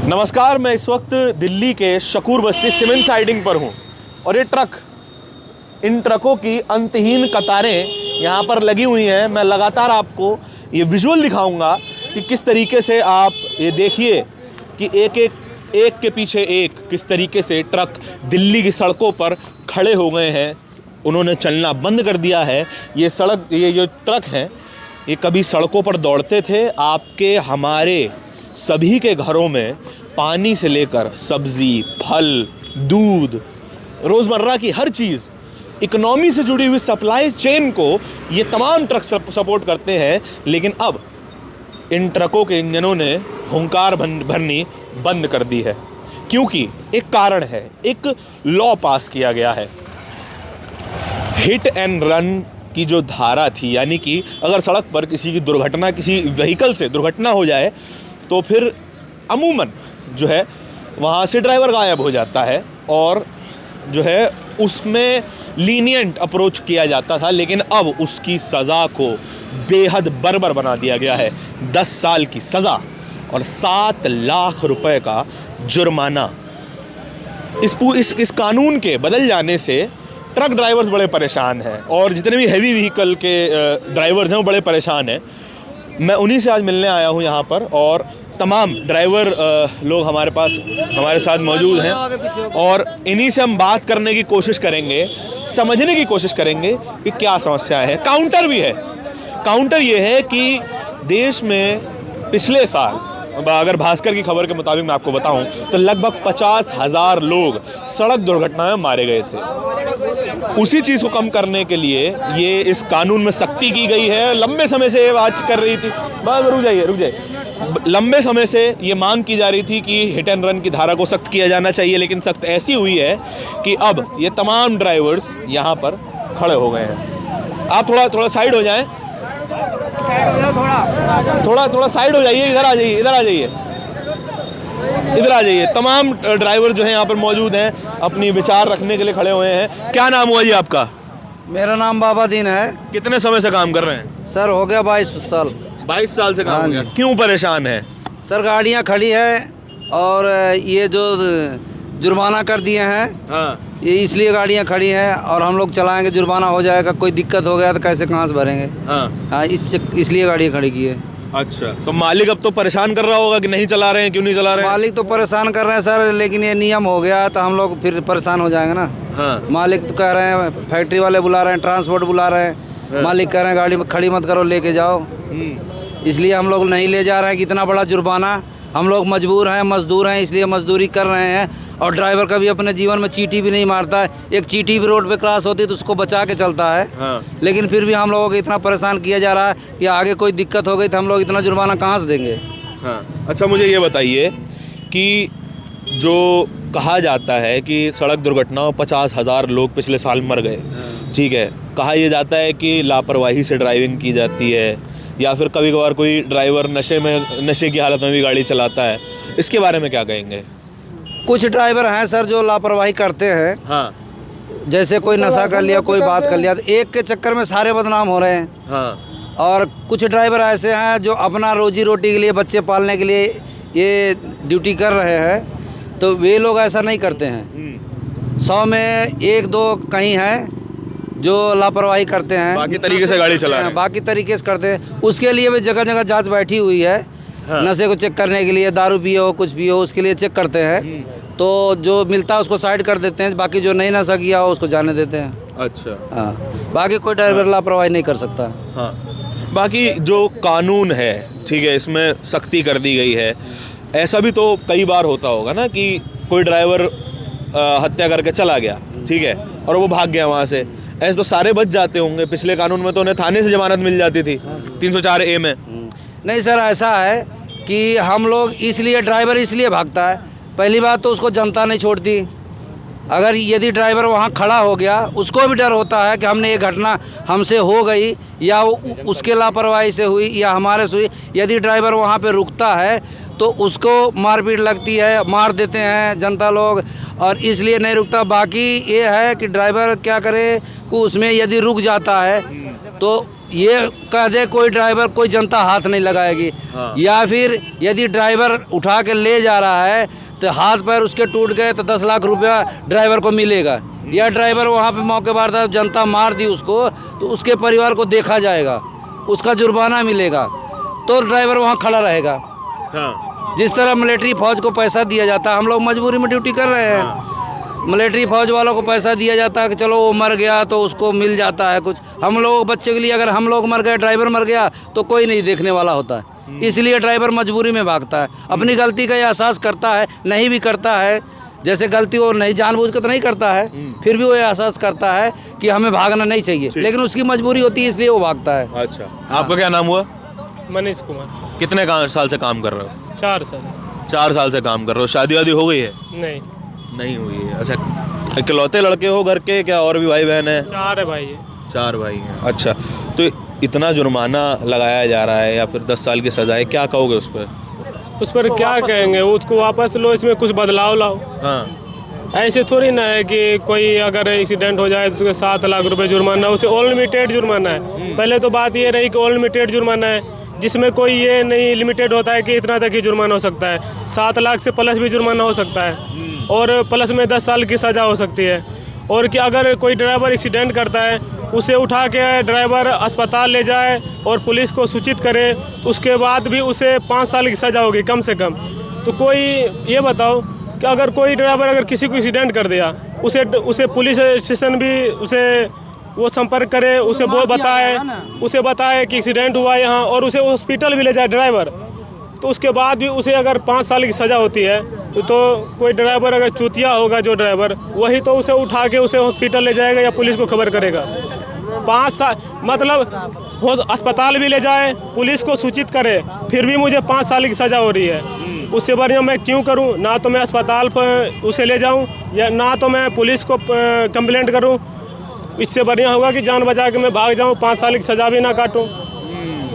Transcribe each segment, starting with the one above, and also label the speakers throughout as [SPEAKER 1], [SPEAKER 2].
[SPEAKER 1] नमस्कार, मैं इस वक्त दिल्ली के शकूर बस्ती सीमेंट साइडिंग पर हूँ और ये इन ट्रकों की अंतहीन कतारें यहाँ पर लगी हुई हैं। मैं लगातार आपको ये विजुअल दिखाऊंगा कि किस तरीके से आप ये देखिए कि एक के पीछे एक किस तरीके से ट्रक दिल्ली की सड़कों पर खड़े हो गए हैं। उन्होंने चलना बंद कर दिया है। ये जो ट्रक हैं ये कभी सड़कों पर दौड़ते थे। आपके हमारे सभी के घरों में पानी से लेकर सब्ज़ी, फल, दूध, रोज़मर्रा की हर चीज़, इकोनॉमी से जुड़ी हुई सप्लाई चेन को ये तमाम ट्रक सपोर्ट करते हैं। लेकिन अब इन ट्रकों के इंजनों ने हुंकार भरनी बंद कर दी है, क्योंकि एक कारण है। एक लॉ पास किया गया है। हिट एंड रन की जो धारा थी, यानी कि अगर सड़क पर किसी की दुर्घटना, किसी व्हीकल से दुर्घटना हो जाए तो फिर अमूमन जो है वहाँ से ड्राइवर गायब हो जाता है और जो है उसमें लीनियंट अप्रोच किया जाता था। लेकिन अब उसकी सज़ा को बेहद बर्बर बना दिया गया है। 10 साल की सज़ा और 7 लाख रुपए का जुर्माना। इस कानून के बदल जाने से ट्रक ड्राइवर्स बड़े परेशान हैं और जितने भी हैवी व्हीकल के ड्राइवर्स हैं वो बड़े परेशान हैं। मैं उन्हीं से आज मिलने आया हूं यहाँ पर और तमाम ड्राइवर लोग हमारे साथ मौजूद हैं और इन्हीं से हम बात करने की कोशिश करेंगे, समझने की कोशिश करेंगे कि क्या समस्या है। काउंटर भी है। काउंटर ये है कि देश में पिछले साल, अगर भास्कर की खबर के मुताबिक मैं आपको बताऊं तो लगभग 50,000 लोग सड़क दुर्घटना में मारे गए थे। उसी चीज़ को कम करने के लिए ये इस कानून में सख्ती की गई है। लंबे समय से ये बात कर रही थी, रुक जाइए। लंबे समय से ये मांग की जा रही थी कि हिट एंड रन की धारा को सख्त किया जाना चाहिए, लेकिन सख्त ऐसी हुई है कि अब ये तमाम ड्राइवर्स यहाँ पर खड़े हो गए हैं। आप थोड़ा साइड हो जाएं, थोड़ा साइड हो जाइए। इधर आ जाइए। तमाम ड्राइवर जो हैं यहाँ पर मौजूद हैं, अपनी विचार रखने के लिए खड़े हुए हैं। क्या नाम हुआ जी आपका?
[SPEAKER 2] मेरा नाम बाबा दीन है।
[SPEAKER 1] कितने समय से काम कर रहे हैं?
[SPEAKER 2] सर हो गया 22 साल।
[SPEAKER 1] 22 साल से काम हो गया। क्यों परेशान है?
[SPEAKER 2] सर गाड़ियाँ खड़ी है और ये जो जुर्माना कर दिए हैं,
[SPEAKER 1] हाँ,
[SPEAKER 2] ये इसलिए गाड़ियाँ खड़ी हैं और हम लोग चलाएंगे, जुर्माना हो जाएगा, कोई दिक्कत हो गया तो कैसे कहाँ से भरेंगे। हाँ, इसलिए गाड़ियाँ खड़ी की है।
[SPEAKER 1] अच्छा, तो मालिक अब तो परेशान कर रहा होगा कि नहीं चला रहे हैं, क्यों नहीं चला रहे हैं?
[SPEAKER 2] मालिक तो परेशान कर रहे हैं सर, लेकिन ये नियम हो गया तो हम लोग फिर परेशान हो जाएंगे ना।
[SPEAKER 1] हाँ।
[SPEAKER 2] मालिक तो कह रहे हैं, फैक्ट्री वाले बुला रहे हैं, ट्रांसपोर्ट बुला रहे हैं।
[SPEAKER 1] हाँ।
[SPEAKER 2] मालिक कह रहे हैं गाड़ी में खड़ी मत करो, लेके जाओ। इसलिए हम लोग नहीं ले जा रहे हैं कि इतना बड़ा जुर्माना। हम लोग मजबूर हैं, मजदूर हैं, इसलिए मजदूरी कर रहे हैं। और ड्राइवर कभी अपने जीवन में चींटी भी नहीं मारता है। एक चींटी भी रोड पे क्रॉस होती है तो उसको बचा के चलता है।
[SPEAKER 1] हाँ।
[SPEAKER 2] लेकिन फिर भी हम लोगों को इतना परेशान किया जा रहा है कि आगे कोई दिक्कत हो गई तो हम लोग इतना जुर्माना कहाँ से देंगे।
[SPEAKER 1] हाँ। अच्छा, मुझे ये बताइए कि जो कहा जाता है कि सड़क दुर्घटना में 50,000 लोग पिछले साल मर गए, ठीक है, कहा यह जाता है कि लापरवाही से ड्राइविंग की जाती है या फिर कभी कभार कोई ड्राइवर नशे की हालत में भी गाड़ी चलाता है। इसके बारे में क्या कहेंगे?
[SPEAKER 2] कुछ ड्राइवर हैं सर जो लापरवाही करते हैं।
[SPEAKER 1] हाँ।
[SPEAKER 2] जैसे कोई नशा कर लिया, कोई बात कर लिया, तो एक के चक्कर में सारे बदनाम हो रहे हैं।
[SPEAKER 1] हाँ। और
[SPEAKER 2] कुछ ड्राइवर ऐसे हैं जो अपना रोजी रोटी के लिए, बच्चे पालने के लिए ये ड्यूटी कर रहे हैं, तो वे लोग ऐसा नहीं करते हैं। 100 में 1-2 कहीं हैं जो लापरवाही करते हैं,
[SPEAKER 1] बाकी तरीके से गाड़ी चला रहे हैं।
[SPEAKER 2] बाकी तरीके से करते हैं। उसके लिए भी जगह जगह जांच बैठी हुई है। हाँ। नशे को चेक करने के लिए, दारू पियो कुछ पियो उसके लिए चेक करते हैं। तो जो मिलता है उसको साइड कर देते हैं, बाकी जो नहीं नशा किया हो उसको जाने देते हैं।
[SPEAKER 1] अच्छा।
[SPEAKER 2] हाँ, बाकी कोई ड्राइवर लापरवाही नहीं कर सकता।
[SPEAKER 1] हाँ, बाकी जो कानून है, ठीक है, इसमें सख्ती कर दी गई है। ऐसा भी तो कई बार होता होगा ना कि कोई ड्राइवर हत्या करके चला गया, ठीक है, और वो भाग गया वहाँ से। ऐसे तो सारे बच जाते होंगे। पिछले कानून में तो उन्हें थाने से जमानत मिल जाती थी 304A में।
[SPEAKER 2] नहीं सर, ऐसा है कि हम लोग इसलिए, ड्राइवर इसलिए भागता है, पहली बात तो उसको जनता नहीं छोड़ती। अगर यदि ड्राइवर वहाँ खड़ा हो गया, उसको भी डर होता है कि हमने ये घटना हमसे हो गई या उसके लापरवाही से हुई या हमारे से हुई। यदि ड्राइवर वहाँ पे रुकता है तो उसको मारपीट लगती है, मार देते हैं जनता लोग, और इसलिए नहीं रुकता। बाकी ये है कि ड्राइवर क्या करे कि उसमें यदि रुक जाता है तो ये कह दे कोई ड्राइवर, कोई जनता हाथ नहीं लगाएगी।
[SPEAKER 1] हाँ।
[SPEAKER 2] या फिर यदि ड्राइवर उठा के ले जा रहा है तो हाथ पैर उसके टूट गए तो 10 लाख रुपया ड्राइवर को मिलेगा। या ड्राइवर वहाँ पे मौके पर था, जनता मार दी उसको, तो उसके परिवार को देखा जाएगा, उसका जुर्माना मिलेगा, तो ड्राइवर वहाँ खड़ा रहेगा।
[SPEAKER 1] हाँ।
[SPEAKER 2] जिस तरह मिलिट्री फौज को पैसा दिया जाता है, हम लोग मजबूरी में ड्यूटी कर रहे हैं। मिलिट्री फौज वालों को पैसा दिया जाता है कि चलो वो मर गया तो उसको मिल जाता है कुछ। हम लोग बच्चे के लिए अगर हम लोग मर गए, ड्राइवर मर गया, तो कोई नहीं देखने वाला होता है। इसलिए ड्राइवर मजबूरी में भागता है। अपनी गलती का एहसास करता है, नहीं भी करता है, जैसे गलती वो नहीं जानबूझ के तो नहीं करता है, फिर भी वो एहसास करता है कि हमें भागना नहीं चाहिए, लेकिन उसकी मजबूरी होती है इसलिए वो भागता है।
[SPEAKER 1] अच्छा, आपका क्या नाम हुआ?
[SPEAKER 3] मनीष कुमार।
[SPEAKER 1] कितने साल से काम कर रहे हो?
[SPEAKER 3] 4 साल।
[SPEAKER 1] 4 साल से काम कर रहे हो। शादी वादी हो गई है?
[SPEAKER 3] नहीं,
[SPEAKER 1] नहीं हुई है। अच्छा, इकलौते लड़के हो घर के, क्या और भी भाई बहन है?
[SPEAKER 3] 4 है भाई है।
[SPEAKER 1] 4 भाई हैं। अच्छा, तो इतना जुर्माना लगाया जा रहा है या फिर 10 साल की सजा है, क्या कहोगे उस पर?
[SPEAKER 3] उस पर क्या कहेंगे, उसको वापस लो, इसमें कुछ बदलाव लाओ।
[SPEAKER 1] हाँ।
[SPEAKER 3] ऐसे थोड़ी ना है कि कोई अगर एक्सीडेंट हो जाए तो उसके 7 लाख रुपए जुर्माना, उसे ऑल लिमिटेड जुर्माना है। पहले तो बात ये रही कि ऑल लिमिटेड जुर्माना है, जिसमें कोई ये नहीं लिमिटेड होता है कि इतना तक ही जुर्माना हो सकता है। 7 लाख से प्लस भी जुर्माना हो सकता है, और प्लस में 10 साल की सज़ा हो सकती है। और कि अगर कोई ड्राइवर एक्सीडेंट करता है, उसे उठा के ड्राइवर अस्पताल ले जाए और पुलिस को सूचित करे, तो उसके बाद भी उसे 5 साल की सज़ा होगी कम से कम। तो कोई ये बताओ कि अगर कोई ड्राइवर अगर किसी को एक्सीडेंट कर दिया, उसे पुलिस स्टेशन भी उसे वो संपर्क करे, उसे वो बताए कि एक्सीडेंट हुआ यहाँ, और उसे हॉस्पिटल भी ले जाए ड्राइवर, तो उसके बाद भी उसे अगर 5 साल की सज़ा होती है, तो कोई ड्राइवर अगर चूतिया होगा जो ड्राइवर, वही तो उसे उठा के उसे हॉस्पिटल ले जाएगा या पुलिस को खबर करेगा। 5 साल मतलब अस्पताल भी ले जाए, पुलिस को सूचित करे, फिर भी मुझे 5 साल की सज़ा हो रही है। उससे बढ़िया मैं क्यों करूं? ना तो मैं अस्पताल पर उसे ले जाऊं, या ना तो मैं पुलिस को कंप्लेंट करूं। इससे बढ़िया होगा कि जान बचा के मैं भाग जाऊं, 5 साल की सज़ा भी ना काटूं।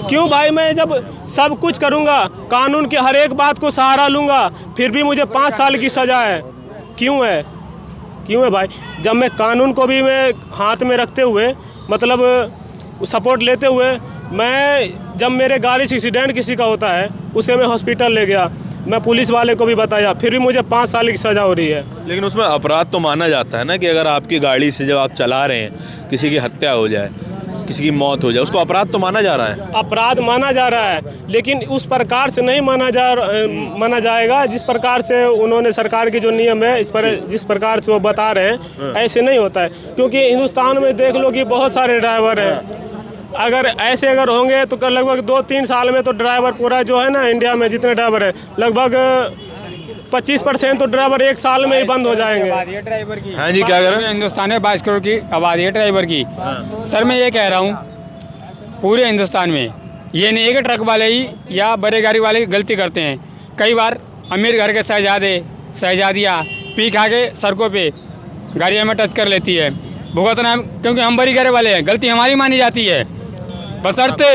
[SPEAKER 3] क्यों भाई? मैं जब सब कुछ करूंगा, कानून की हर एक बात को सहारा लूंगा, फिर भी मुझे 5 साल की सज़ा है। क्यों है भाई? जब मैं कानून को भी मैं हाथ में रखते हुए, मतलब सपोर्ट लेते हुए, मैं जब मेरे गाड़ी से एक्सीडेंट किसी का होता है, उसे मैं हॉस्पिटल ले गया, मैं पुलिस वाले को भी बताया, फिर भी मुझे 5 साल की सज़ा हो रही है।
[SPEAKER 1] लेकिन उसमें अपराध तो माना जाता है ना, कि अगर आपकी गाड़ी से जब आप चला रहे हैं किसी की हत्या हो जाए, किसी की मौत हो जाए, उसको अपराध तो माना जा रहा है।
[SPEAKER 3] अपराध माना जा रहा है, लेकिन उस प्रकार से नहीं माना जाएगा जिस प्रकार से उन्होंने, सरकार के जो नियम है इस पर, जिस प्रकार से वो बता रहे हैं, ऐसे नहीं होता है। क्योंकि हिंदुस्तान में देख लो कि बहुत सारे ड्राइवर हैं, अगर ऐसे अगर होंगे तो लगभग 2-3 साल में तो ड्राइवर पूरा जो है ना, इंडिया में जितने ड्राइवर है, लगभग 25% तो ड्राइवर 1 साल में ही बंद हो जाएंगे।
[SPEAKER 4] ड्राइवर की।
[SPEAKER 1] हाँ जी, क्या कर रहे हैं?
[SPEAKER 4] हिंदुस्तान में 22 करोड़ की आबादी है ड्राइवर की। सर मैं ये कह रहा हूँ, पूरे हिंदुस्तान में ये नहीं है कि ट्रक वाले ही या बड़े गाड़ी वाले गलती करते हैं। कई बार अमीर घर के शहजादियाँ पी खा के सड़कों पे गाड़ियों में टच कर लेती है, भुगतना, क्योंकि हम बड़ी गाड़ी वाले हैं, गलती हमारी मानी जाती है बशर्ते,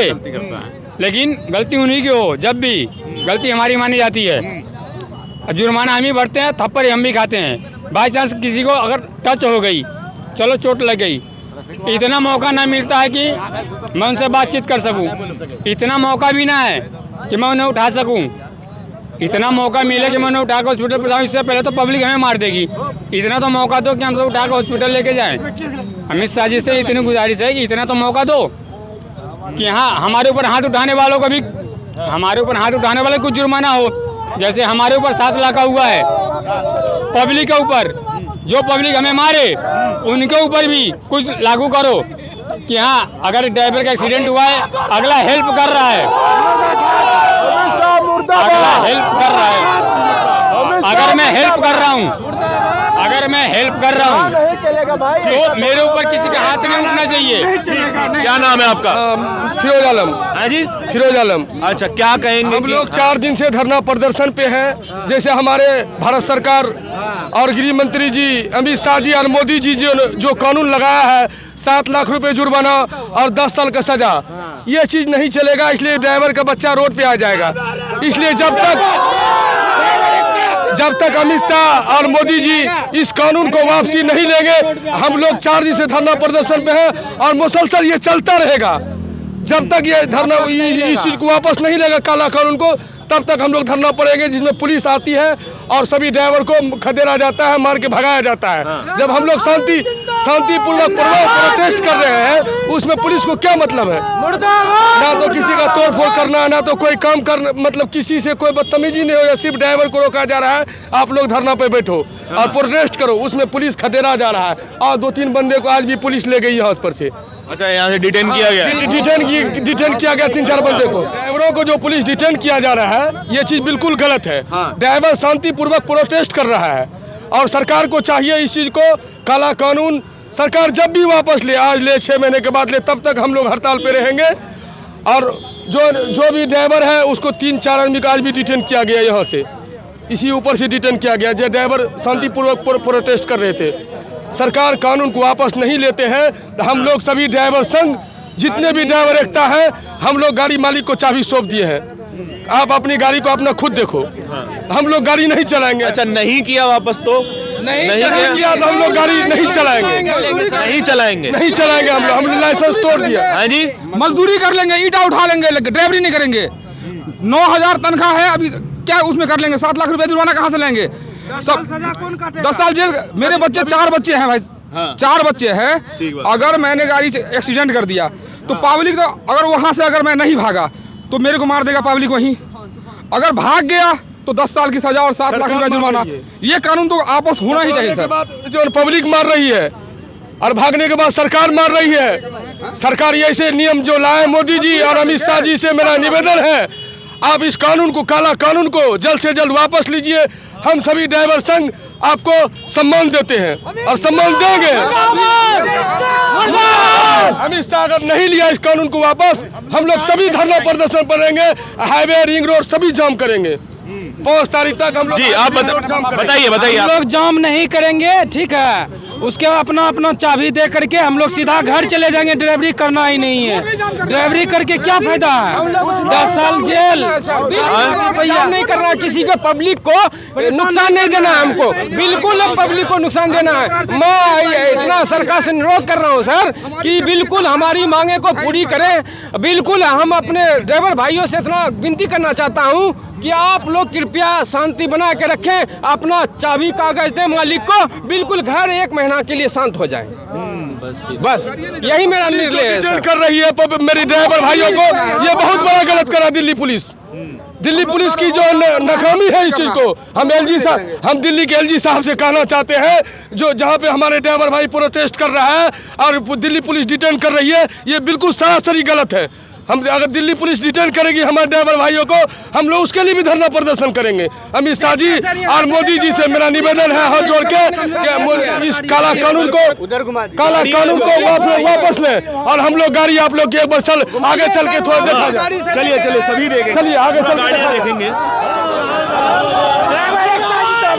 [SPEAKER 4] लेकिन गलती उन्हीं की हो, जब भी गलती हमारी मानी जाती है। जुर्माना हम ही भरते हैं, थप्पड़ हम भी खाते हैं। बाई चांस किसी को अगर टच हो गई, चलो चोट लग गई, इतना मौका ना मिलता है कि मैं उनसे बातचीत कर सकूं, इतना मौका भी ना है कि मैं उन्हें उठा सकूं। इतना मौका मिले कि मैं उन्हें उठा कर हॉस्पिटल पहुँचाऊँ, इससे पहले तो पब्लिक हमें मार देगी। इतना तो मौका दो कि हम सब उठा कर हॉस्पिटल लेके जाएँ। अमित शाह जी से इतनी गुजारिश है कि इतना तो मौका दो कि हाँ, हमारे ऊपर हाथ उठाने वालों को भी, हमारे ऊपर हाथ उठाने वाले कुछ जुर्माना हो। जैसे हमारे ऊपर 7 लाख का हुआ है, पब्लिक के ऊपर, जो पब्लिक हमें मारे उनके ऊपर भी कुछ लागू करो कि हाँ, अगर ड्राइवर का एक्सीडेंट हुआ है, अगला हेल्प कर रहा है, अगला हेल्प कर रहा है। अगर मैं हेल्प कर रहा हूँ, तो मेरे ऊपर किसी का हाथ नहीं उठना चाहिए।
[SPEAKER 1] क्या नाम है आपका?
[SPEAKER 5] फिरोज आलम।
[SPEAKER 1] हाँ जी,
[SPEAKER 5] फिरोज आलम।
[SPEAKER 1] अच्छा, क्या कहेंगे?
[SPEAKER 5] हम लोग 4 दिन से धरना प्रदर्शन पे हैं। जैसे हमारे भारत सरकार और गृह मंत्री जी अमित शाह जी और मोदी जी जो कानून लगाया है, 7 लाख रुपए जुर्माना और 10 साल का सजा, ये चीज़ नहीं चलेगा। इसलिए ड्राइवर का बच्चा रोड पे आ जाएगा। इसलिए जब तक अमित शाह और मोदी जी इस कानून को वापसी नहीं लेंगे, हम लोग 4 दिन से धरना प्रदर्शन पे हैं और मुसलसल ये चलता रहेगा। जब तक ये धरना इस चीज़ को वापस नहीं लेगा काला कानून को, तब तक हम लोग धरना पड़ेंगे, जिसमें पुलिस आती है और सभी ड्राइवर को खदेड़ा जाता है, मार के भगाया जाता है। जब हम लोग शांतिपूर्वक प्रोटेस्ट कर रहे हैं, उसमें पुलिस को क्या मतलब है? ना तो किसी का तोड़ फोड़ करना, ना तो कोई काम करना, मतलब किसी से कोई बदतमीजी नहीं हो, या सिर्फ ड्राइवर को रोका जा रहा है, आप लोग धरना पे बैठो और प्रोटेस्ट करो, उसमें पुलिस खदेड़ा जा रहा है। और 2-3 बंदे को आज भी पुलिस ले गई है पर से।
[SPEAKER 1] अच्छा, यहाँ से डिटेन किया गया?
[SPEAKER 5] डिटेन किया गया 3-4 बंदे को। ड्राइवरों को जो पुलिस डिटेन किया जा रहा है, ये चीज़ बिल्कुल गलत है। ड्राइवर शांतिपूर्वक प्रोटेस्ट कर रहा है और सरकार को चाहिए इस चीज़ को, काला कानून सरकार जब भी वापस ले, आज ले 6 महीने के बाद ले, तब तक हम लोग हड़ताल पे रहेंगे। और जो भी ड्राइवर है उसको 3-4 आदमी का आज भी डिटेन किया गया, यहाँ से इसी ऊपर से डिटेन किया गया। जो ड्राइवर शांतिपूर्वक प्रोटेस्ट कर रहे थे, सरकार कानून को वापस नहीं लेते हैं। हम लोग सभी ड्राइवर संघ, जितने भी ड्राइवर एकता है, हम लोग गाड़ी मालिक को चाबी सौंप दिए हैं। आप अपनी गाड़ी को अपना खुद देखो, हम लोग गाड़ी नहीं चलाएंगे।
[SPEAKER 1] अच्छा, नहीं किया वापस तो नहीं
[SPEAKER 5] किया तो हम लोग गाड़ी नहीं चलाएंगे, नहीं चलाएंगे हम लोग लाइसेंस तोड़ दिया।
[SPEAKER 1] हाँ जी,
[SPEAKER 6] मजदूरी कर लेंगे, ईंटा उठा लेंगे, ड्राइवरी नहीं करेंगे। 9,000 तनख्वाह है, अभी क्या उसमें कर लेंगे? 7 लाख रुपए जुर्माना कहाँ से लेंगे? सब 10 साल जेल। मेरे बच्चे 4 बच्चे हैं भाई, 4 बच्चे हैं। अगर मैंने गाड़ी एक्सीडेंट कर दिया तो पब्लिक, तो अगर वहाँ से अगर मैं नहीं भागा तो मेरे को मार देगा पब्लिक वहीं। अगर भाग गया तो 10 साल की सजा और 7 लाख रुपए जुर्माना। ये कानून तो आपस होना ही चाहिए सर।
[SPEAKER 5] जो पब्लिक मार रही है और भागने के बाद सरकार मार रही है, सरकार ऐसे नियम जो लाए मोदी जी और अमित शाह जी से मेरा निवेदन है, आप इस कानून को, काला कानून को जल्द से जल्द वापस लीजिए। हम सभी ड्राइवर संघ आपको सम्मान देते हैं और सम्मान देंगे। अमित शाह अगर नहीं लिया इस कानून को वापस, हम लोग सभी धरना प्रदर्शन करेंगे, हाईवे, रिंग रोड सभी जाम करेंगे। 5 तारीख तक हम लोग।
[SPEAKER 1] जी, आप बताइए।
[SPEAKER 7] हम लोग जाम नहीं करेंगे, ठीक है। उसके अपना चाबी दे करके हम लोग सीधा घर चले जाएंगे। ड्राइवरी करना ही नहीं है। ड्राइवरी करके क्या फायदा है? 10 साल जेल। भैया नहीं करना, किसी को पब्लिक को नुकसान नहीं देना है। हमको बिल्कुल पब्लिक को नुकसान देना है। मैं इतना सरकार से अनुरोध कर रहा हूँ सर कि बिल्कुल हमारी मांगे को पूरी करें। बिल्कुल हम अपने ड्राइवर भाइयों से इतना विनती करना चाहता हूँ कि आप लोग कृपया शांति बना के रखें, अपना चाबी कागज दें मालिक को, बिल्कुल घर 1 महीना के लिए शांत हो जाए। बस यही मेरा निर्णय है।
[SPEAKER 5] कर रही है मेरे ड्राइवर भाइयों को, ये बहुत बड़ा गलत करा दिल्ली पुलिस। दिल्ली पुलिस की जो नाकामी है इस चीज को, हम दिल्ली के एलजी साहब से कहना चाहते हैं, जो जहाँ पे हमारे ड्राइवर भाई प्रोटेस्ट कर रहा है और दिल्ली पुलिस डिटेन कर रही है, ये बिल्कुल सरासरी गलत है। हम अगर दिल्ली पुलिस डिटेन करेगी हमारे ड्राइवर भाइयों को, हम लोग उसके लिए भी धरना प्रदर्शन करेंगे। अमित शाह जी और मोदी जी से मेरा निवेदन है हाथ जोड़ के, इस काला कानून को वापस लें और हम लोग गाड़ी आप लोग एक बार आगे चल के थोड़ा देखा जाए।
[SPEAKER 1] चलिए सभी देखेंगे,
[SPEAKER 5] चलिए आगे चल के
[SPEAKER 1] देखेंगे।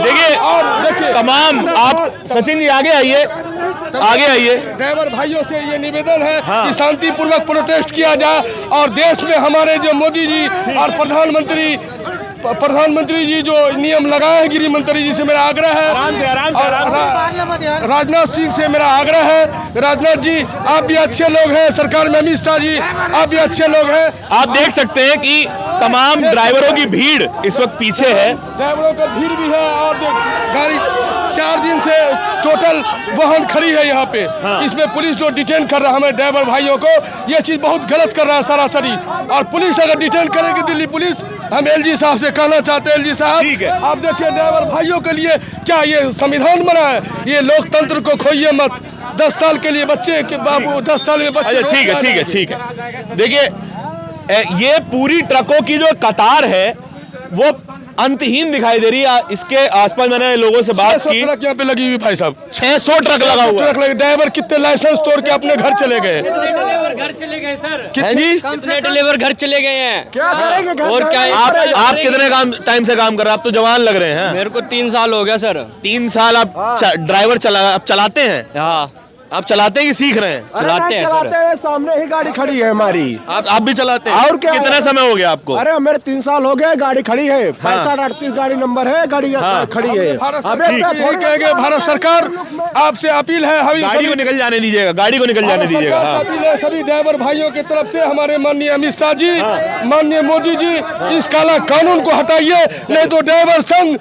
[SPEAKER 1] देखिए तमाम, आप सचिन जी आगे आइए।
[SPEAKER 5] ड्राइवर भाइयों से ये निवेदन है कि शांतिपूर्वक प्रोटेस्ट किया जाए और देश में हमारे जो मोदी जी और प्रधानमंत्री जी जो नियम लगाए हैं, गृह मंत्री जी से मेरा आग्रह है, और राजनाथ सिंह से मेरा आग्रह है। राजनाथ जी, आप भी अच्छे लोग हैं, सरकार में अमित शाह जी आप भी अच्छे लोग हैं।
[SPEAKER 1] आप देख सकते हैं कि तमाम ड्राइवरों की भीड़ इस वक्त पीछे है।
[SPEAKER 5] ड्राइवरों का भीड़ भी है और गाड़ी 4 दिन से टोटल वाहन खड़ी है यहाँ पे। इसमें पुलिस जो डिटेन कर रहा है हमारे ड्राइवर भाइयों को, ये चीज़ बहुत गलत कर रहा है सरासरी। और पुलिस अगर डिटेन करेगी दिल्ली पुलिस, हम एलजी साहब से कहना चाहते हैं, एलजी साहब आप देखिए ड्राइवर भाइयों के लिए क्या ये संविधान बना है? ये लोकतंत्र को खोइए मत। 10 साल के लिए बच्चे के बाबू, 10 साल में बच्चे।
[SPEAKER 1] ठीक है। देखिए, ये पूरी ट्रकों की जो कतार है वो अंतहीन दिखाई दे रही है। इसके आसपास मैंने लोगों से बात की,
[SPEAKER 5] ट्रक यहाँ पे लगी हुई भाई साहब,
[SPEAKER 1] 600 ट्रक लगा हुआ है।
[SPEAKER 5] ड्राइवर कितने लाइसेंस तोड़ के अपने घर चले गए
[SPEAKER 7] सर।
[SPEAKER 1] हैं जी?
[SPEAKER 7] कितने ड्राइवर घर चले गए हैं?
[SPEAKER 5] क्या करेंगे?
[SPEAKER 7] और क्या
[SPEAKER 1] आप कितने टाइम से काम कर रहे हैं? आप तो जवान लग रहे हैं।
[SPEAKER 7] मेरे को 3 साल हो गया सर।
[SPEAKER 1] 3 साल आप ड्राइवर चलाते हैं?
[SPEAKER 7] हाँ।
[SPEAKER 1] आप चलाते हैं कि सीख रहे हैं?
[SPEAKER 8] चलाते हैं, सामने ही गाड़ी खड़ी है हमारी।
[SPEAKER 1] आप भी चलाते हैं?
[SPEAKER 8] और क्या?
[SPEAKER 1] कितना समय हो गया आपको?
[SPEAKER 8] अरे मेरे 3 साल हो गए, गाड़ी खड़ी है। 6538 गाड़ी नंबर है, गाड़ी खड़ी है।
[SPEAKER 5] कहेंगे भारत सरकार आपसे अपील है,
[SPEAKER 1] गाड़ी को निकल जाने दीजिएगा, गाड़ी को निकल जाने दीजिएगा।
[SPEAKER 5] अपील है सभी ड्राइवर भाइयों की तरफ से, हमारे माननीय अमित शाह जी, माननीय मोदी जी, इस काला कानून को हटाइए, नहीं तो ड्राइवर संघ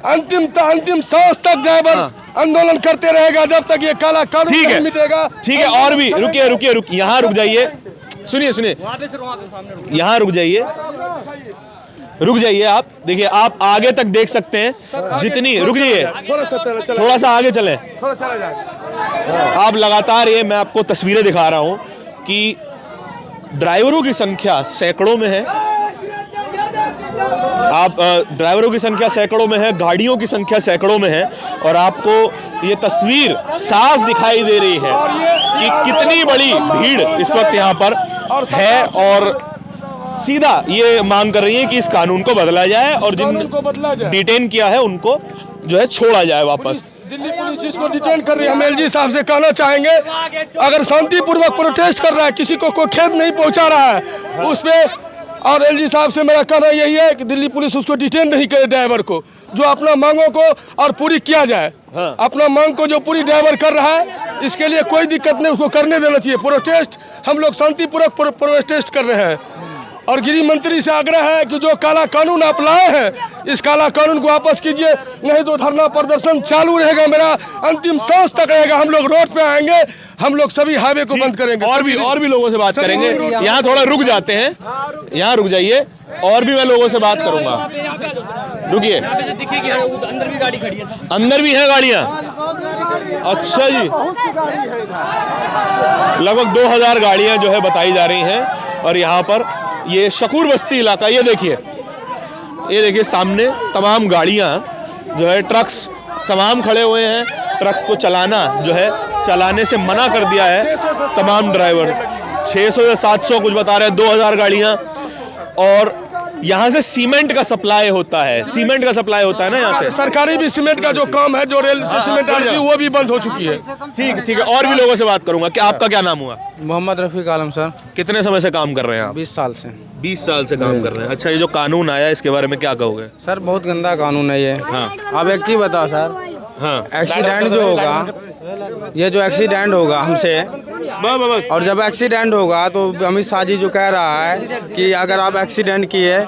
[SPEAKER 5] अंतिम सांस तक ड्राइवर आंदोलन करते रहेगा जब तक ये काला कानून नहीं मिटेगा।
[SPEAKER 1] ठीक है, और भी रुकिए, यहाँ रुक जाइए, सुनिए, यहाँ रुक जाइए आप। देखिए, आप आगे तक देख सकते हैं, जितनी रुक जाइए, थोड़ा सा आगे चलें। आप लगातार ये मैं आपको तस्वीरें दिखा रहा हूँ कि ड्राइवरों की संख्या सैकड़ों में है। आप ड्राइवरों की संख्या सैकड़ों में है, गाड़ियों की संख्या सैकड़ों में है, और आपको ये तस्वीर साफ दिखाई दे रही है कि कितनी बड़ी भीड़ इस वक्त यहाँ पर है, और सीधा ये मांग कर रही है कि इस कानून को बदला जाए और जिन डिटेन किया है उनको जो है छोड़ा जाए वापस।
[SPEAKER 5] दिल्ली पुलिस जिसको डिटेन कर रही है, हम एलजी साहब से कहना चाहेंगे, अगर शांतिपूर्वक प्रोटेस्ट कर रहा है, किसी को कोई खेद नहीं पहुंचा रहा है उस पे, और एलजी साहब से मेरा कहना यही है कि दिल्ली पुलिस उसको डिटेन नहीं करे, ड्राइवर को, जो अपना मांगों को और पूरी किया जाए। अपना मांग को जो पूरी ड्राइवर कर रहा है, इसके लिए कोई दिक्कत नहीं, उसको करने देना चाहिए। प्रोटेस्ट हम लोग शांतिपूर्वक प्रोटेस्ट कर रहे हैं, और गृह मंत्री से आग्रह है कि जो काला कानून आप लाए हैं, इस काला कानून को वापस कीजिए, नहीं तो धरना प्रदर्शन चालू रहेगा, मेरा अंतिम सांस तक रहेगा। हम लोग रोड पे आएंगे, हम लोग सभी हाईवे को बंद करेंगे।
[SPEAKER 1] और भी लोगों से बात करेंगे। यहाँ थोड़ा रुक जाते हैं, यहाँ रुक जाइए, और भी मैं लोगों से बात करूंगा। रुकिए, अंदर भी है गाड़ियाँ? अच्छा जी, लगभग 2000 गाड़ियाँ जो है बताई जा रही हैं, और यहाँ पर ये शकूर बस्ती इलाका, ये देखिए सामने तमाम गाड़ियाँ जो है, ट्रक्स तमाम खड़े हुए हैं। ट्रक्स को चलाने से मना कर दिया है तमाम ड्राइवर। 600 या 700 कुछ बता रहे हैं, 2000 गाड़ियाँ। और यहाँ से सीमेंट का सप्लाई होता है, ना यहाँ से।
[SPEAKER 5] सरकारी भी सीमेंट का जो काम है, जो रेल से सीमेंट आती है, वो भी बंद हो चुकी है।
[SPEAKER 1] ठीक है, और भी लोगों से बात करूंगा। क्या आपका क्या नाम हुआ?
[SPEAKER 7] मोहम्मद रफीक आलम सर।
[SPEAKER 1] कितने समय से काम कर रहे हैं आप?
[SPEAKER 7] 20 साल से।
[SPEAKER 1] 20 साल से काम कर रहे हैं। अच्छा, ये जो कानून आया इसके बारे में क्या कहोगे?
[SPEAKER 7] सर बहुत गंदा कानून है ये। आप एक चीज बताओ सर, एक्सीडेंट जो होगा, ये जो एक्सीडेंट होगा हमसे, और जब एक्सीडेंट होगा तो अमित शाह जी जो कह रहा है कि अगर आप एक्सीडेंट किए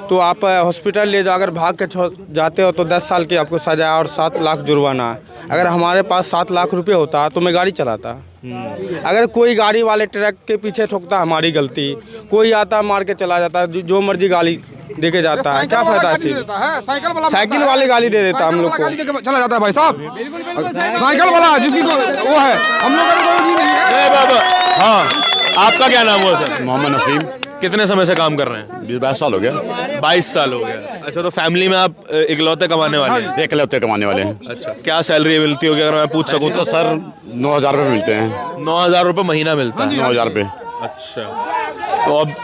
[SPEAKER 7] तो आप हॉस्पिटल ले जाओ, अगर भाग के जाते हो तो 10 साल की आपको सजा और 7 लाख जुर्माना है। अगर हमारे पास 7 लाख रुपए होता तो मैं गाड़ी चलाता। अगर कोई गाड़ी वाले ट्रक के पीछे ठोकता, हमारी गलती, कोई आता मार के चला जाता, जो मर्जी गाली दे के जाता है, क्या फायदा है? साइकिल वाले गाली दे देता हम लोग को,
[SPEAKER 6] चला जाता है भाई साहब। साइकिल वाला जिसकी वो है, हम लोग।
[SPEAKER 1] हाँ, आपका क्या नाम हुआ सर?
[SPEAKER 9] मोहम्मद नसीम।
[SPEAKER 1] कितने समय से काम कर रहे हैं?
[SPEAKER 9] 22 साल हो गया।
[SPEAKER 1] 22 साल हो गया। अच्छा, तो फैमिली में आप इकलौते कमाने वाले हैं?
[SPEAKER 9] इकलौते कमाने वाले हैं।
[SPEAKER 1] अच्छा, क्या सैलरी मिलती होगी अगर मैं पूछ सकूं तो?
[SPEAKER 9] सर 9000 रुपये मिलते हैं।
[SPEAKER 1] 9000 रुपये महीना मिलता है?
[SPEAKER 9] 9000 रुपये।
[SPEAKER 1] अच्छा, तो अब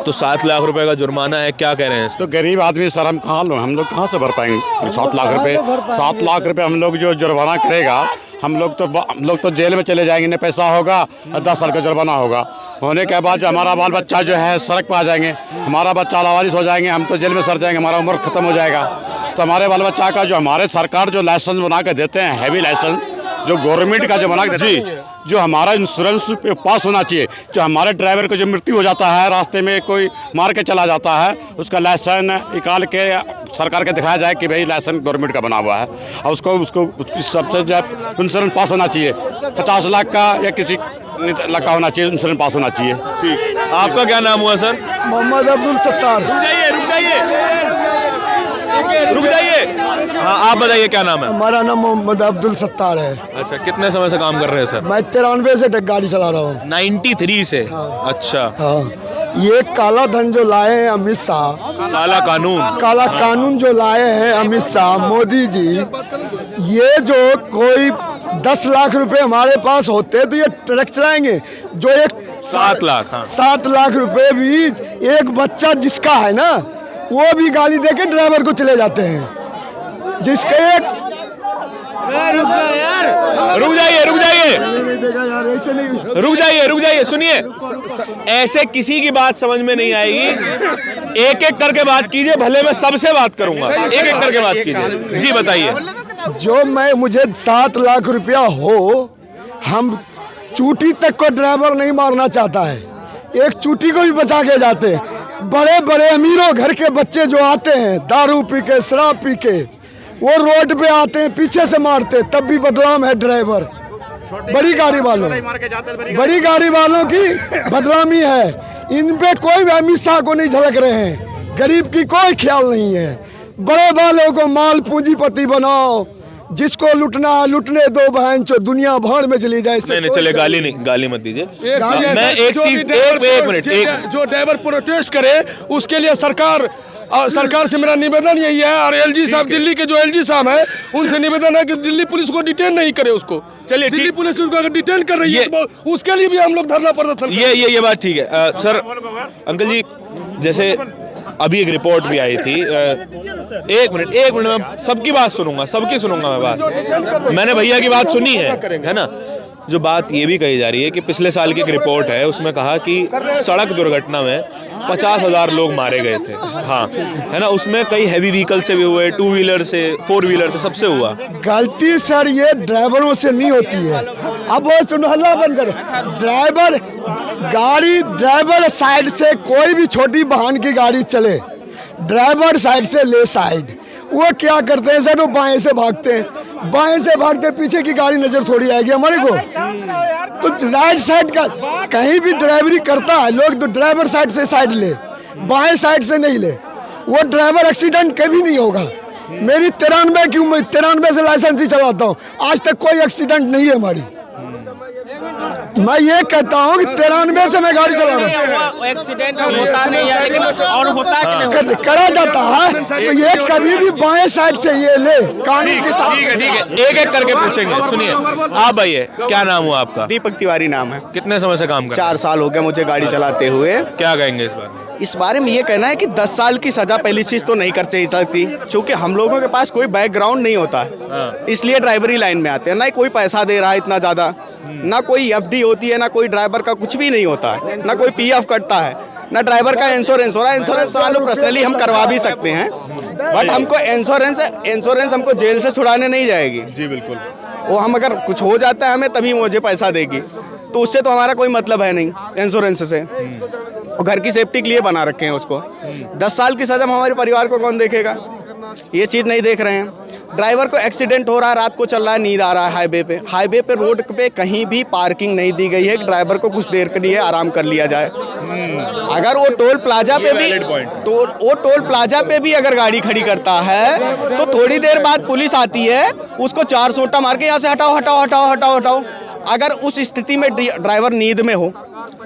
[SPEAKER 1] तो 7 लाख रुपए का जुर्माना है, क्या कह रहे हैं?
[SPEAKER 9] तो गरीब आदमी सर, हम लोग कहाँ से भर पाएंगे 7 लाख रुपए? 7 लाख रुपए हम लोग जो जुर्माना करेगा, हम लोग तो जेल में चले जाएंगे, न पैसा होगा और 10 साल का जुर्माना होगा। होने के बाद जो हमारा बाल बच्चा जो है सड़क पर आ जाएंगे, हमारा बच्चा लावारिस हो जाएंगे, हम तो जेल में सड़ जाएंगे, हमारा उम्र खत्म हो जाएगा। तो हमारे बाल बच्चा का जो हमारे सरकार जो लाइसेंस बना के देते हैं, हैवी लाइसेंस जो गवर्नमेंट का जो बना के देती है, जो हमारा इंश्योरेंस पे पास होना चाहिए, जो हमारे ड्राइवर को जो मृत्यु हो जाता है, रास्ते में कोई मार के चला जाता है, उसका लाइसेंस निकाल के सरकार के दिखाया जाए कि भाई लाइसेंस गवर्नमेंट का बना हुआ है, और उसकी सबसे जो इंश्योरेंस पास होना चाहिए, 50 लाख का या किसी लाख का होना चाहिए, इंश्योरेंस पास होना चाहिए।
[SPEAKER 1] ठीक, आपका क्या नाम हुआ सर?
[SPEAKER 8] मोहम्मद अब्दुल सत्तार।
[SPEAKER 1] रुक जाइए। हाँ, आप बताइए क्या नाम है?
[SPEAKER 8] हमारा नाम मोहम्मद अब्दुल सत्तार है।
[SPEAKER 1] अच्छा, कितने समय से काम कर रहे हैं सर?
[SPEAKER 8] मैं 93 से गाड़ी चला रहा हूँ।
[SPEAKER 1] 93 से? अच्छा।
[SPEAKER 8] हाँ, ये काला धन जो लाए हैं अमित शाह, काला कानून जो लाए हैं अमित शाह मोदी जी, ये जो कोई 10 लाख रुपए हमारे पास होते तो ये ट्रक चलाएंगे, जो एक
[SPEAKER 1] 7 लाख, हाँ।
[SPEAKER 8] 7 लाख रुपए भी एक बच्चा जिसका है ना, वो भी गाली देके ड्राइवर को चले जाते हैं, जिसके
[SPEAKER 1] रुक जाइए रुक जाइए सुनिए, ऐसे किसी की बात समझ में नहीं आएगी। एक एक करके बात कीजिए, भले मैं सबसे बात करूंगा, एक एक करके बात कीजिए। जी बताइए।
[SPEAKER 8] जो मुझे 7 लाख रुपया हो, हम चूटी तक को ड्राइवर नहीं मारना चाहता है, एक चूटी को भी बचा के जाते हैं। बड़े बड़े अमीरों घर के बच्चे जो आते हैं दारू पी के, शराब पी के, वो रोड पे आते हैं, पीछे से मारते, तब भी बदनाम है ड्राइवर। बड़ी गाड़ी वालों की बदनामी है। इन पे कोई भी अमित शाह को नहीं झलक रहे हैं, गरीब की कोई ख्याल नहीं है। बड़े वालों को माल पूंजीपति बनाओ, जिसको लुटना है लुटने दो, बहन चो दुनिया भाड़ में चली जाए।
[SPEAKER 1] नहीं चले, गाली मत दीजिए। मैं एक चीज, एक मिनट,
[SPEAKER 5] जो ड्राइवर प्रोटेस्ट करे उसके लिए सरकार से मेरा निवेदन यही है, और एलजी साहब, दिल्ली के जो एलजी साहब हैं, उनसे निवेदन है कि दिल्ली पुलिस को डिटेन नहीं करे उसको।
[SPEAKER 1] चलिए,
[SPEAKER 5] दिल्ली पुलिस उसको अगर डिटेन कर रही है तो उसके लिए भी हम लोग धरना प्रदर्शन।
[SPEAKER 1] ये बात ठीक है। सर, अंकल जी, जैसे अभी एक रिपोर्ट भी आई थी, एक मिनट मैं सबकी बात सुनूंगा, मैं बात, मैंने भैया की बात सुनी है ना। जो बात ये भी कही जा रही है कि पिछले साल की एक रिपोर्ट है, उसमें कहा कि सड़क दुर्घटना में 50,000 लोग मारे गए थे। हाँ, है ना, उसमें कई हैवी व्हीकल से भी हुए, 2 व्हीलर से, 4 व्हीलर से, सबसे हुआ।
[SPEAKER 8] गलती सर ये ड्राइवरों से नहीं होती है। अब वो सुनो, हल्ला बंद करो। ड्राइवर साइड से कोई भी छोटी वाहन की गाड़ी चले, ड्राइवर साइड से ले साइड, वो क्या करते हैं सर, वो बाएं से भागते पीछे की गाड़ी नजर थोड़ी आएगी हमारे को। तो राइट साइड का कहीं भी ड्राइवरी करता है लोग, तो ड्राइवर साइड से साइड ले, बाएं साइड से नहीं ले, वो ड्राइवर एक्सीडेंट कभी नहीं होगा। मेरी 93 से लाइसेंस ही चलाता हूँ, आज तक कोई एक्सीडेंट नहीं है हमारी। मैं ये कहता हूँ कि 93 से मैं गाड़ी चला रहा हूँ,
[SPEAKER 7] एक्सीडेंट होता नहीं है, लेकिन और होता है
[SPEAKER 8] करा जाता है। तो ये कभी भी बाएं साइड से ये ले, कानून के साथ।
[SPEAKER 1] ठीक है, एक एक करके पूछेंगे। सुनिए, आप भाई, क्या नाम हुआ आपका?
[SPEAKER 10] दीपक तिवारी नाम है।
[SPEAKER 1] कितने समय से काम कर रहे हैं?
[SPEAKER 10] 4 साल हो गए मुझे गाड़ी चलाते हुए।
[SPEAKER 1] क्या कहेंगे इस बार?
[SPEAKER 10] इस बारे में ये कहना है कि 10 साल की सजा पहली चीज तो नहीं कर सकती, क्योंकि हम लोगों के पास कोई बैकग्राउंड नहीं होता है, इसलिए ड्राइवरी लाइन में आते हैं। ना कोई पैसा दे रहा है इतना ज्यादा, ना कोई एफडी होती है, ना कोई ड्राइवर का कुछ भी नहीं होता है, ना कोई पीएफ कटता है, ना ड्राइवर का इंश्योरेंस हो रहा है। इंश्योरेंस वालों पर्सनली हम करवा भी सकते हैं, बट हमको इंश्योरेंस हमको जेल से छुड़ाने नहीं जाएगी।
[SPEAKER 1] जी बिल्कुल।
[SPEAKER 10] वो हम अगर कुछ हो जाता है हमें, तभी मुझे पैसा देगी, तो उससे तो हमारा कोई मतलब है नहीं इंश्योरेंस से। और घर की सेफ्टी के लिए बना रखे हैं उसको। 10 साल की सजा हमारे परिवार को कौन देखेगा, ये चीज़ नहीं देख रहे हैं। ड्राइवर को एक्सीडेंट हो रहा है, रात को चल रहा है, नींद आ रहा है हाईवे पे रोड पे कहीं भी पार्किंग नहीं दी गई है कि ड्राइवर को कुछ देर के लिए आराम कर लिया जाए। अगर वो टोल प्लाजा पे भी अगर गाड़ी खड़ी करता है तो थोड़ी देर बाद पुलिस आती है, उसको 4 सोटा मार के यहाँ से हटाओ। अगर उस स्थिति में ड्राइवर नींद में हो,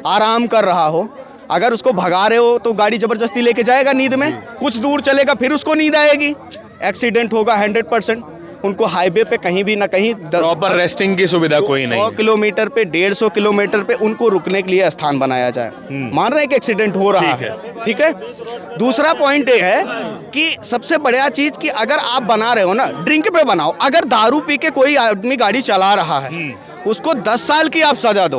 [SPEAKER 10] आराम कर रहा हो, अगर उसको भगा रहे हो तो गाड़ी जबरदस्ती लेके जाएगा नींद में, कुछ दूर चलेगा फिर उसको नींद आएगी, एक्सीडेंट होगा 100%। उनको हाईवे पे कहीं भी ना कहीं
[SPEAKER 1] प्रॉपर रेस्टिंग की सुविधा कोई नहीं।
[SPEAKER 10] 100 किलोमीटर पे 150 किलोमीटर पे उनको रुकने के लिए स्थान बनाया जाए। मान रहे हैं कि एक्सीडेंट हो रहा है, ठीक है। दूसरा पॉइंट ये है कि सबसे बढ़िया चीज कि अगर आप बना रहे हो ना, ड्रिंक पे बनाओ। अगर दारू पी के कोई आदमी गाड़ी चला रहा है, उसको 10 साल की आप सजा दो,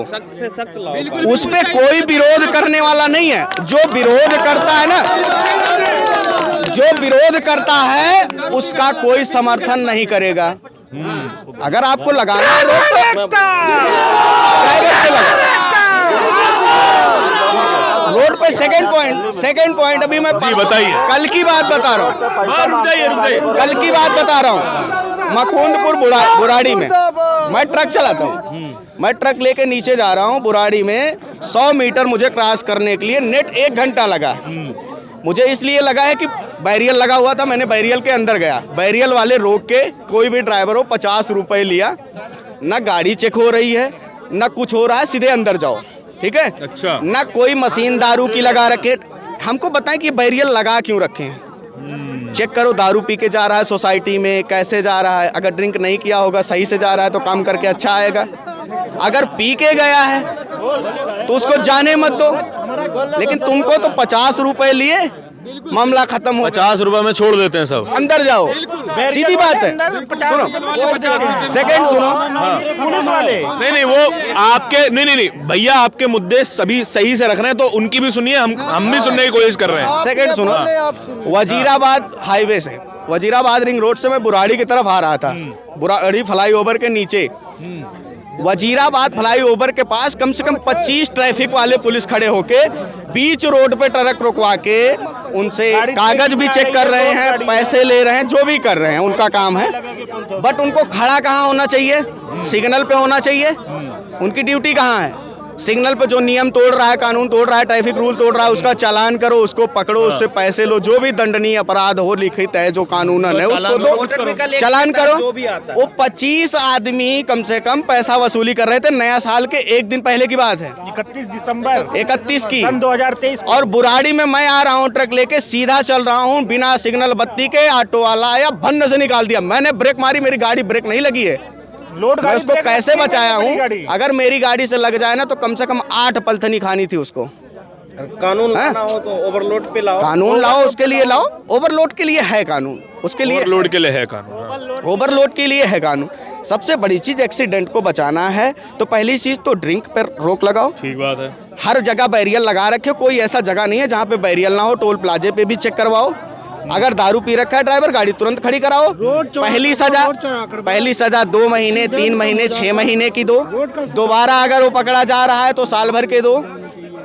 [SPEAKER 10] उस पे कोई विरोध करने वाला नहीं है। जो विरोध करता है उसका कोई समर्थन नहीं करेगा। अगर आपको लगाना है रोड पे, प्राइवेट पे लगा। रोड पे सेकंड पॉइंट अभी मैं
[SPEAKER 1] बताइए,
[SPEAKER 10] कल की बात बता रहा हूँ। कल की बात बता रहा हूँ, मखूंदपुर बुराड़ी में मैं ट्रक चलाता हूँ। मैं ट्रक लेके नीचे जा रहा हूँ बुराड़ी में, 100 मीटर मुझे क्रॉस करने के लिए नेट 1 घंटा लगा। मुझे इसलिए लगा है कि बैरियल लगा हुआ था, मैंने बैरियल के अंदर गया, बैरियल वाले रोक के, कोई भी ड्राइवर हो 50 रुपए लिया, ना गाड़ी चेक हो रही है ना कुछ हो रहा है, सीधे अंदर जाओ, ठीक है।
[SPEAKER 1] अच्छा।
[SPEAKER 10] ना कोई मशीन दारू की लगा रखे। हमको बताएं कि बैरियल लगा क्यों रखे हैं। चेक करो, दारू पी के जा रहा है सोसाइटी में, कैसे जा रहा है। अगर ड्रिंक नहीं किया होगा, सही से जा रहा है तो काम करके अच्छा आएगा। अगर पी के गया है तो उसको जाने मत दो, लेकिन तुमको तो 50 रुपए लिए मामला खत्म हो।
[SPEAKER 1] 50 रुपए में छोड़ देते हैं सब।
[SPEAKER 10] अंदर जाओ, सीधी बात है। सुनो, सेकंड सुनो।
[SPEAKER 1] नहीं वो आपके नहीं भैया, आपके मुद्दे सभी सही से रख रहे हैं तो उनकी भी सुनिए, हम भी सुनने की कोशिश कर रहे हैं।
[SPEAKER 10] सेकंड सुनो, वजीराबाद हाईवे से, वजीराबाद रिंग रोड से मैं बुराड़ी की तरफ आ रहा था, बुराड़ी फ्लाईओवर के नीचे। वजीराबाद फ्लाईओवर के पास कम से कम 25 ट्रैफिक वाले पुलिस खड़े होके बीच रोड पे ट्रक रुकवा के उनसे कागज भी चेक कर रहे हैं, पैसे ले रहे हैं, जो भी कर रहे हैं उनका काम है। बट उनको खड़ा कहाँ होना चाहिए? सिग्नल पे होना चाहिए। उनकी ड्यूटी कहाँ है? सिग्नल पे जो नियम तोड़ रहा है, कानून तोड़ रहा है, ट्रैफिक रूल तोड़ रहा है, उसका चालान करो, उसको पकड़ो, उससे पैसे लो, जो भी दंडनीय अपराध हो लिखित है जो कानून है उसको दो, चालान करो। वो 25 आदमी कम से कम पैसा वसूली कर रहे थे। नया साल के एक दिन पहले की बात है,
[SPEAKER 3] 31 दिसंबर
[SPEAKER 10] 31 की,
[SPEAKER 3] सन 2023।
[SPEAKER 10] और बुराड़ी में मैं आ रहा हूँ ट्रक लेके, सीधा चल रहा हूँ, बिना सिग्नल बत्ती के ऑटो वाला आया, भन्न से निकाल दिया। मैंने ब्रेक मारी, मेरी गाड़ी ब्रेक नहीं लगी है। मैं उसको कैसे बचाया हूँ? अगर मेरी गाड़ी से लग जाए ना तो कम से कम 8 पलथनी खानी थी उसको।
[SPEAKER 3] कानून लाना हो तो ओवरलोड पे लाओ,
[SPEAKER 10] कानून लाओ, उसके लिए लाओ। ओवरलोड के लिए है कानून, उसके लिए
[SPEAKER 1] ओवरलोड के लिए है कानून,
[SPEAKER 10] ओवरलोड के लिए है कानून। सबसे बड़ी चीज एक्सीडेंट को बचाना है तो पहली चीज तो ड्रिंक पर रोक लगाओ।
[SPEAKER 1] ठीक बात है।
[SPEAKER 10] हर जगह बैरियर लगा रखे, कोई ऐसा जगह नहीं है जहाँ पे बैरियर ना हो। टोल प्लाजे पे भी चेक करवाओ। अगर दारू पी रखा है ड्राइवर, गाड़ी तुरंत खड़ी कराओ। पहली सजा 2 महीने, 3 महीने, 6 महीने की दो। दोबारा अगर वो पकड़ा जा रहा है तो साल भर के दो।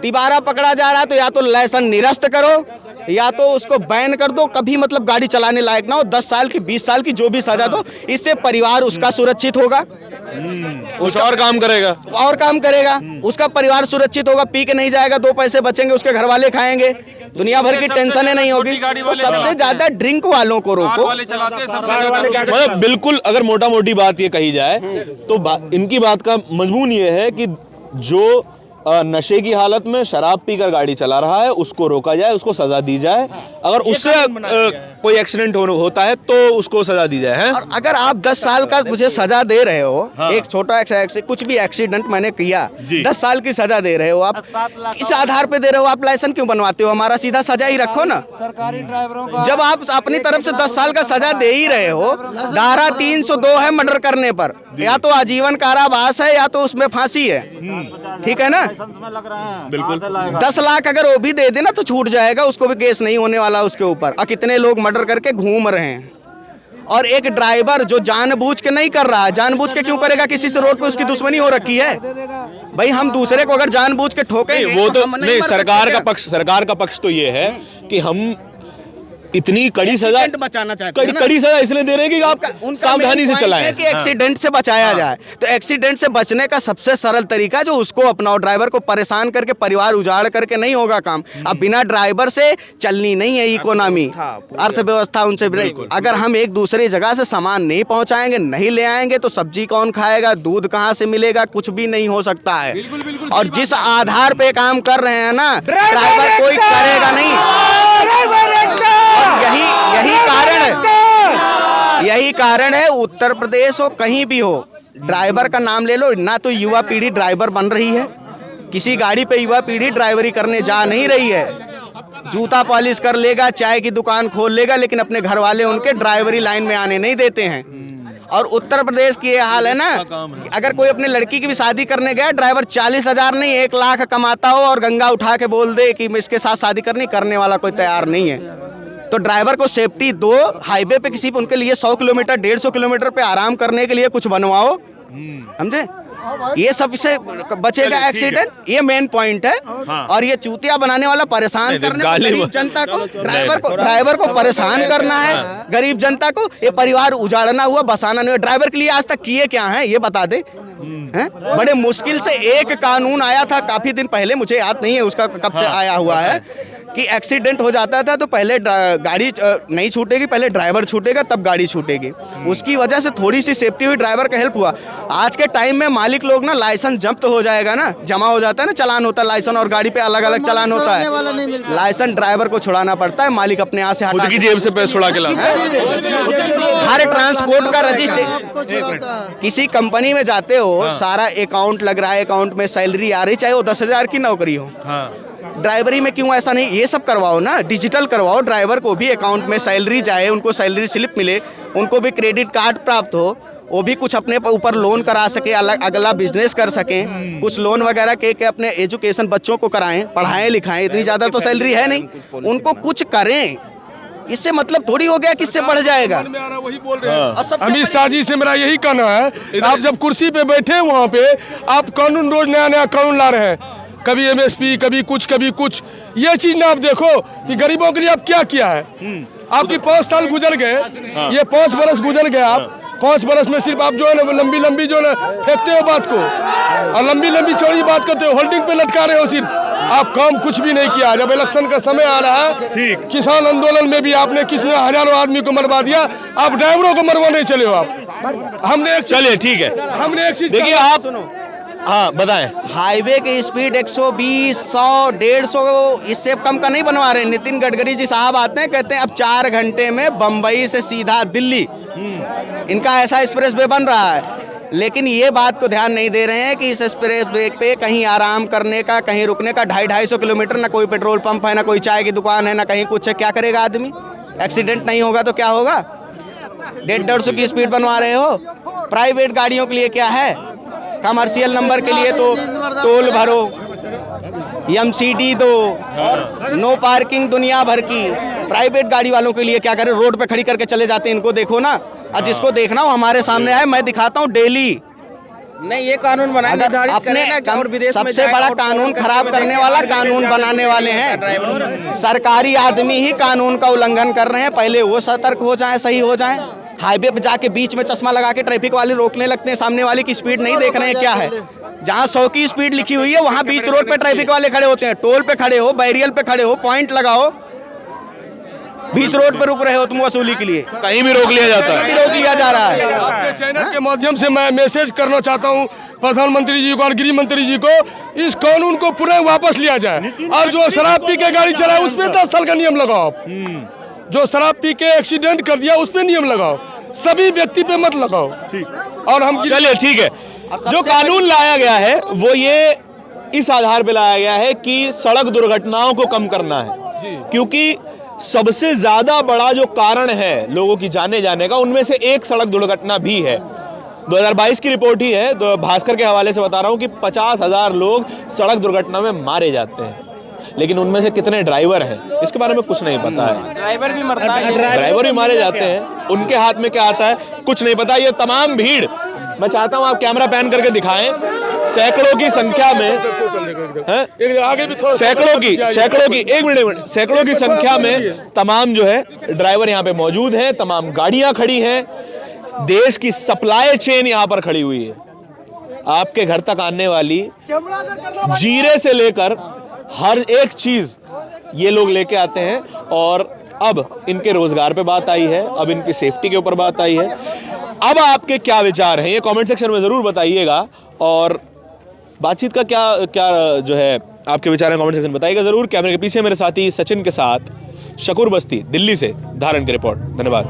[SPEAKER 10] तिबारा पकड़ा जा रहा है तो या तो लाइसेंस निरस्त करो या तो उसको बैन कर दो, कभी मतलब गाड़ी चलाने लायक ना हो। 10 साल की, 20 साल की, जो भी सजा दो, इससे परिवार उसका सुरक्षित होगा,
[SPEAKER 1] उसका और काम करेगा, उसका परिवार सुरक्षित होगा, पी के नहीं जाएगा, 2 पैसे बचेंगे, उसके घर वाले खाएंगे, दुनिया भर की टेंशनें नहीं होगी। तो सबसे ज्यादा ड्रिंक वालों को रोको। मतलब बिल्कुल, अगर मोटा मोटी बात ये कही जाए तो इनकी बात का मजमून ये है कि जो नशे की हालत में शराब पीकर गाड़ी चला रहा है उसको रोका जाए, उसको सजा दी जाए। अगर उससे कोई एक्सीडेंट होता है तो उसको सजा दी जाए है?
[SPEAKER 10] और अगर आप 10 साल का मुझे सजा दे रहे हो, एक छोटा कुछ भी एक्सीडेंट मैंने किया, 10 साल की सजा दे रहे हो आप, किस आधार पे दे रहे हो? आप लाइसेंस क्यों बनवाते हो? हमारा सीधा सजा ही रखो ना।
[SPEAKER 7] सरकारी ड्राइवरों का
[SPEAKER 10] जब आप अपनी तरफ से 10 साल का सजा दे ही रहे हो, धारा 302 है मर्डर करने पर, या तो आजीवन कारावास है या तो उसमें फांसी है। ठीक है ना?
[SPEAKER 1] बिल्कुल।
[SPEAKER 10] 10 लाख अगर वो भी दे देना तो छूट जाएगा, उसको भी केस नहीं होने वाला उसके ऊपर। और कितने लोग मर्डर करके घूम रहे हैं। और एक ड्राइवर जो जानबूझ के नहीं कर रहा है, जानबूझ के क्यों करेगा? किसी से रोड पे उसकी दुश्मनी हो रखी है भाई। हम दूसरे को अगर जानबूझ के ठोकेंगे
[SPEAKER 1] वो तो
[SPEAKER 10] हम
[SPEAKER 1] नहीं, सरकार का पक्ष तो ये है कि हम इतनी कड़ी सजा
[SPEAKER 10] बचाना चाहते हैं।
[SPEAKER 1] कड़ी सजा इसलिए दे रहे हैं कि आप सावधानी से चलाएं,
[SPEAKER 10] कि एक्सीडेंट से बचाया जाए। तो एक्सीडेंट से बचने का सबसे सरल तरीका जो उसको अपनाओ। ड्राइवर को परेशान करके, परिवार उजाड़ करके नहीं होगा काम। अब बिना ड्राइवर से चलनी नहीं है इकोनॉमी, अर्थव्यवस्था उनसे। अगर हम एक दूसरी जगह से सामान नहीं पहुंचाएंगे, नहीं ले आएंगे तो सब्जी कौन खाएगा, दूध कहाँ से मिलेगा? कुछ भी नहीं हो सकता है। और जिस आधार पे काम कर रहे हैं ना, ड्राइवर कोई करेगा नहीं। यही कारण है उत्तर प्रदेश हो कहीं भी हो, ड्राइवर का नाम ले लो ना, तो युवा पीढ़ी ड्राइवर बन रही है। किसी गाड़ी पे युवा पीढ़ी ड्राइवरी करने जा नहीं रही है। जूता पॉलिश कर लेगा, चाय की दुकान खोल लेगा, लेकिन अपने घर वाले उनके ड्राइवरी लाइन में आने नहीं देते हैं। और उत्तर प्रदेश की ये हाल है ना, अगर कोई अपने लड़की की भी शादी करने गया, ड्राइवर 40,000 नहीं 1 लाख कमाता हो और गंगा उठा के बोल दे कि मैं इसके साथ शादी करने वाला कोई तैयार नहीं है। तो ड्राइवर को सेफ्टी दो। हाईवे पे किसी उनके लिए 100 किलोमीटर 150 किलोमीटर पे आराम करने के लिए कुछ बनवाओ, समझे? ये सब से बचेगा एक्सीडेंट, ये मेन पॉइंट है। और ये चूतिया बनाने वाला, परेशान करने वाला गरीब जनता को, ड्राइवर को परेशान करना है, गरीब जनता को ये परिवार उजाड़ना हुआ, बसाना नहीं हुआ। ड्राइवर के लिए आज तक किए क्या है ये बता दे। हैं? बड़े मुश्किल से एक कानून आया था काफी दिन पहले, मुझे याद नहीं है उसका कब से आया हुआ है, कि एक्सीडेंट हो जाता था तो पहले गाड़ी नहीं छूटेगी, पहले ड्राइवर छूटेगा तब गाड़ी छूटेगी। उसकी वजह से थोड़ी सी सेफ्टी हुई, ड्राइवर का हेल्प हुआ। आज के टाइम में मालिक लोग ना, लाइसेंस जब्त हो जाएगा ना, जमा हो जाता है ना, चालान होता है लाइसेंस, और गाड़ी पे अलग अलग चालान होता है। लाइसेंस ड्राइवर को छुड़ाना पड़ता है, मालिक अपने यहाँ से
[SPEAKER 1] खुद की जेब से पैसे छुड़ा के लाता है।
[SPEAKER 10] हर ट्रांसपोर्ट का रजिस्ट्रेशन, किसी कंपनी में जाते हो, सारा अकाउंट लग रहा है, अकाउंट में सैलरी आ रही, चाहे वो 10,000 की नौकरी हो, ड्राइवरी में क्यों ऐसा नहीं, ये सब करवाओ ना, डिजिटल करवाओ, ड्राइवर को भी अकाउंट में सैलरी जाए, उनको सैलरी स्लिप मिले, उनको भी क्रेडिट कार्ड प्राप्त हो, वो भी कुछ अपने ऊपर लोन करा सके, अलग अगला बिजनेस कर सकें, कुछ लोन वगैरह के अपने एजुकेशन बच्चों को कराएं, पढ़ाएं लिखाएं। इतनी ज़्यादा तो सैलरी है नहीं, उनको कुछ करें। इससे मतलब थोड़ी हो गया कि इससे बढ़ जाएगा।
[SPEAKER 5] वही बोल रहे हैं अमित शाह जी से मेरा यही कहना है, आप जब कुर्सी पे बैठे वहाँ पे आप कानून, रोज नया नया कानून ला रहे हैं, कभी MSP, कभी कुछ। ये चीज ना आप देखो कि गरीबों के लिए आप क्या किया है। आपकी 5 साल गुजर गए, ये 5 बरस गुजर गए। आप 5 बरस में सिर्फ आप जो है ना लंबी जो है फेंकते हो बात को, और लंबी चौड़ी बात करते हो, होल्डिंग पे लटका रहे हो सिर्फ। आप काम कुछ भी नहीं किया। जब इलेक्शन का समय आ रहा है, किसान आंदोलन में भी आपने किसने हजारों आदमी को मरवा दिया, आप ड्राइवरों को मरवाने चले हो। आप हमने
[SPEAKER 1] चलिए ठीक है,
[SPEAKER 5] हमने एक चीज
[SPEAKER 1] देखिए आप हाँ बताएं।
[SPEAKER 10] हाईवे की स्पीड 120, 100, 150 इससे कम का नहीं बनवा रहे। नितिन गडकरी जी साहब आते हैं, कहते हैं अब 4 घंटे में बम्बई से सीधा दिल्ली, इनका ऐसा एक्सप्रेस वे बन रहा है। लेकिन ये बात को ध्यान नहीं दे रहे हैं कि इस एक्सप्रेस वे पे कहीं आराम करने का, कहीं रुकने का 250-250 किलोमीटर, ना कोई पेट्रोल पंप है, ना कोई चाय की दुकान है, ना कहीं कुछ है। क्या करेगा आदमी? एक्सीडेंट नहीं होगा तो क्या होगा? 150 की स्पीड बनवा रहे हो। प्राइवेट गाड़ियों के लिए क्या है, कमर्शियल नंबर के लिए तो टोल भरो, MCD दो, नो पार्किंग दुनिया भर की। प्राइवेट गाड़ी वालों के लिए क्या करें, रोड पे खड़ी करके चले जाते हैं। इनको देखो ना, और जिसको देखना हो हमारे सामने आए, मैं दिखाता हूँ डेली।
[SPEAKER 7] नहीं, ये कानून बनाने
[SPEAKER 10] अपने सबसे बड़ा कानून खराब करने वाला कानून बनाने वाले हैं। सरकारी आदमी ही कानून का उल्लंघन कर रहे हैं। पहले वो सतर्क हो जाएं, सही हो जाएं। हाईवे पे जाके बीच में चश्मा लगा के ट्रैफिक वाले रोकने लगते हैं, सामने वाले की स्पीड नहीं देख रहे हैं क्या है। जहाँ 100 की स्पीड लिखी हुई है वहाँ बीच रोड पे ट्रैफिक वाले खड़े होते हैं। टोल पे खड़े हो, बैरियल पे खड़े हो, पॉइंट लगाओ, बीच रोड पे रुक रहे हो तुम वसूली के लिए,
[SPEAKER 1] कहीं भी रोक लिया जाता है,
[SPEAKER 10] रोक लिया जा रहा है।
[SPEAKER 5] आपके चैनल के माध्यम से मैं मैसेज करना चाहता हूं प्रधानमंत्री जी को और गृह मंत्री जी को, इस कानून को पूरा वापस लिया जाए। और जो शराब पी के गाड़ी चलाए उस पर 10 साल का नियम लगाओ। जो शराब पी के एक्सीडेंट कर दिया उस पर नियम लगाओ, सभी व्यक्ति पे मत लगाओ। और हम
[SPEAKER 1] चलिए ठीक है, जो कानून लाया गया है वो ये इस आधार पे लाया गया है कि सड़क दुर्घटनाओं को कम करना है, क्योंकि सबसे ज्यादा बड़ा जो कारण है लोगों की जाने जाने का, उनमें से एक सड़क दुर्घटना भी है। 2022 की रिपोर्ट ही है, तो भास्कर के हवाले से बता रहा हूं कि 50,000 लोग सड़क दुर्घटना में मारे जाते हैं, लेकिन उनमें से कितने ड्राइवर हैं इसके बारे में कुछ नहीं पता है।
[SPEAKER 7] ड्राइवर भी मरता है,
[SPEAKER 1] ड्राइवर भी मारे जाते हैं, उनके हाथ में क्या आता है कुछ नहीं पता। ये तमाम भीड़, मैं चाहता हूं आप कैमरा पैन करके दिखाएं, सैकड़ों की संख्या में,
[SPEAKER 5] आगे भी
[SPEAKER 1] सैकड़ों की एक मिनट सैकड़ों की संख्या में तमाम जो है ड्राइवर यहाँ पे मौजूद हैं, तमाम गाड़ियां खड़ी हैं, देश की सप्लाई चेन यहाँ पर खड़ी हुई है। आपके घर तक आने वाली जीरे से लेकर हर एक चीज ये लोग लेके आते हैं। और अब इनके रोजगार पे बात आई है, अब इनकी सेफ्टी के ऊपर बात आई है। अब आपके क्या विचार हैं ये कमेंट सेक्शन में जरूर बताइएगा, और बातचीत का क्या जो है आपके विचार हैं कमेंट सेक्शन में बताइएगा जरूर। कैमरे के पीछे मेरे साथी सचिन के साथ शकूर बस्ती दिल्ली से धारण की रिपोर्ट। धन्यवाद।